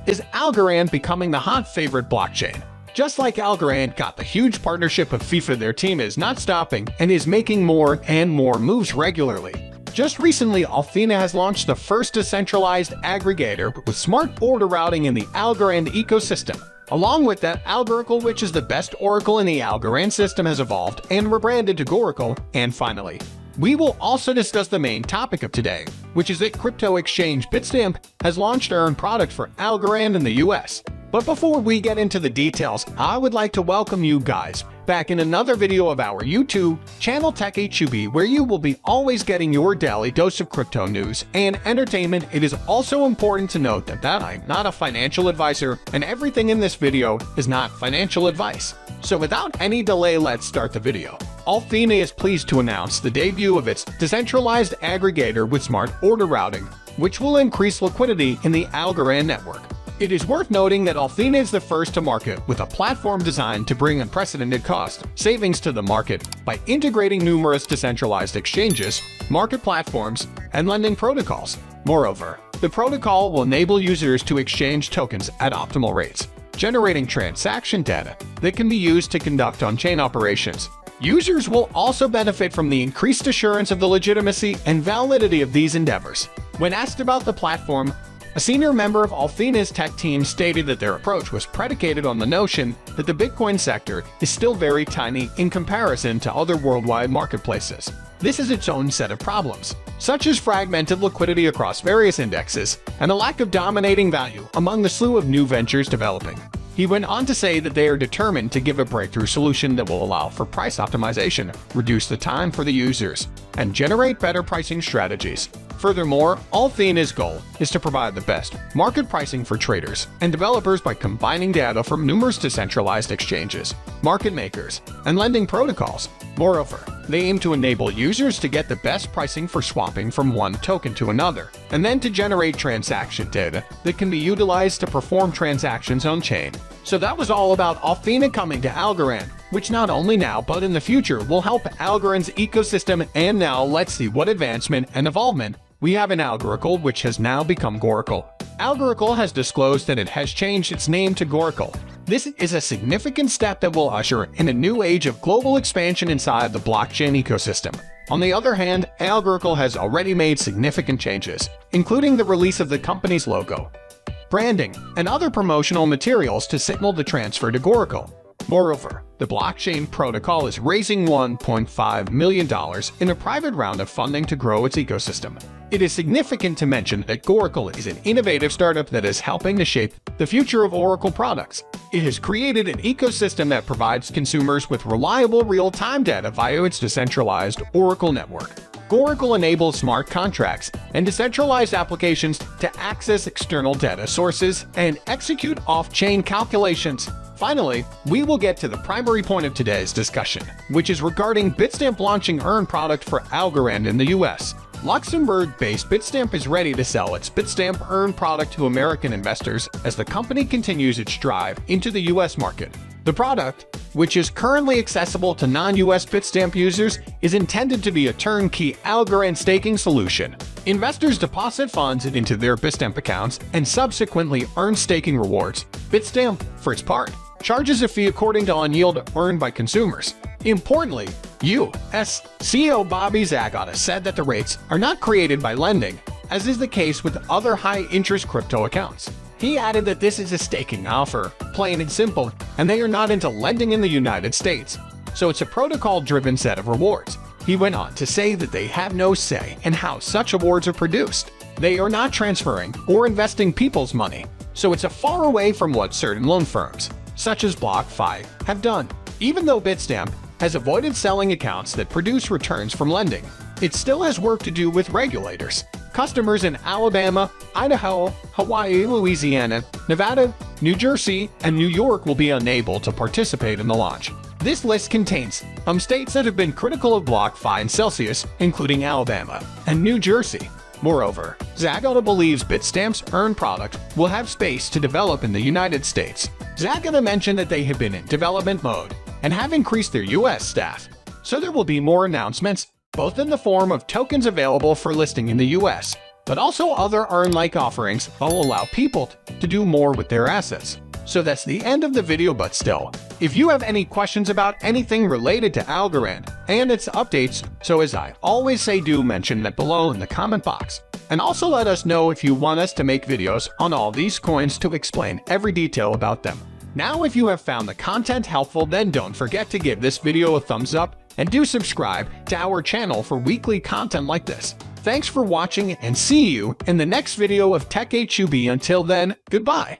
is Algorand becoming the hot favorite blockchain. Just like Algorand got the huge partnership of Fifa, their team is not stopping and is making more and more moves regularly. Just recently, Athena has launched the first decentralized aggregator with smart order routing in the Algorand ecosystem. Along with that, Algoracle, which is the best oracle in the Algorand system, has evolved and rebranded to Goracle. And finally, we will also discuss the main topic of today, which is that Crypto Exchange Bitstamp has launched their own product for Algorand in the US. But before we get into the details, I would like to welcome you guys back in another video of our YouTube channel TechHUB, where you will be always getting your daily dose of crypto news and entertainment. It is also important to note that I'm not a financial advisor and everything in this video is not financial advice. So without any delay, let's start the video. Althena is pleased to announce the debut of its decentralized aggregator with smart order routing, which will increase liquidity in the Algorand network. It is worth noting that Althena is the first to market with a platform designed to bring unprecedented cost savings to the market by integrating numerous decentralized exchanges, market platforms, and lending protocols. Moreover, the protocol will enable users to exchange tokens at optimal rates, generating transaction data that can be used to conduct on-chain operations. Users will also benefit from the increased assurance of the legitimacy and validity of these endeavors. When asked about the platform, a senior member of Althena's tech team stated that their approach was predicated on the notion that the Bitcoin sector is still very tiny in comparison to other worldwide marketplaces. This has its own set of problems, such as fragmented liquidity across various indexes and a lack of dominating value among the slew of new ventures developing. He went on to say that they are determined to give a breakthrough solution that will allow for price optimization, reduce the time for the users, and generate better pricing strategies. Furthermore, Althena's goal is to provide the best market pricing for traders and developers by combining data from numerous decentralized exchanges, market makers, and lending protocols. Moreover, they aim to enable users to get the best pricing for swapping from one token to another, and then to generate transaction data that can be utilized to perform transactions on-chain. So that was all about Athena coming to Algorand, which not only now but in the future will help Algorand's ecosystem. And now let's see what advancement and evolvement we have in Algoracle, which has now become Goracle. Algoracle has disclosed that it has changed its name to Goracle. This is a significant step that will usher in a new age of global expansion inside the blockchain ecosystem. On the other hand, Algoracle has already made significant changes, including the release of the company's logo, branding, and other promotional materials to signal the transfer to Goracle. Moreover, the blockchain protocol is raising $1.5 million in a private round of funding to grow its ecosystem. It is significant to mention that Goracle is an innovative startup that is helping to shape the future of Oracle products. It has created an ecosystem that provides consumers with reliable real-time data via its decentralized Oracle network. Goracle enables smart contracts and decentralized applications to access external data sources and execute off-chain calculations. Finally, we will get to the primary point of today's discussion, which is regarding Bitstamp launching earn product for Algorand in the US. Luxembourg-based Bitstamp is ready to sell its Bitstamp Earn product to American investors as the company continues its drive into the US market. The product, which is currently accessible to non-US Bitstamp users, is intended to be a turnkey Algorand staking solution. Investors deposit funds into their Bitstamp accounts and subsequently earn staking rewards. Bitstamp, for its part, charges a fee according to on-yield earned by consumers. Importantly, U.S. CEO Bobby Zagata said that the rates are not created by lending, as is the case with other high-interest crypto accounts. He added that this is a staking offer, plain and simple, and they are not into lending in the United States, so it's a protocol-driven set of rewards. He went on to say that they have no say in how such awards are produced. They are not transferring or investing people's money, so it's a far away from what certain loan firms, such as BlockFi, have done. Even though Bitstamp has avoided selling accounts that produce returns from lending, it still has work to do with regulators. Customers in Alabama, Idaho, Hawaii, Louisiana, Nevada, New Jersey, and New York will be unable to participate in the launch. This list contains states that have been critical of BlockFi and Celsius, including Alabama and New Jersey. Moreover, Zagata believes Bitstamp's Earn product will have space to develop in the United States. Zagata mentioned that they have been in development mode and have increased their U.S. staff, so there will be more announcements, both in the form of tokens available for listing in the U.S. but also other earn-like offerings that will allow people to do more with their assets. So that's the end of the video, but still, if you have any questions about anything related to Algorand and its updates, so as I always say, do mention that below in the comment box. And also let us know if you want us to make videos on all these coins to explain every detail about them. Now, if you have found the content helpful, then don't forget to give this video a thumbs up and do subscribe to our channel for weekly content like this. Thanks for watching and see you in the next video of Tech HUB. Until then, goodbye.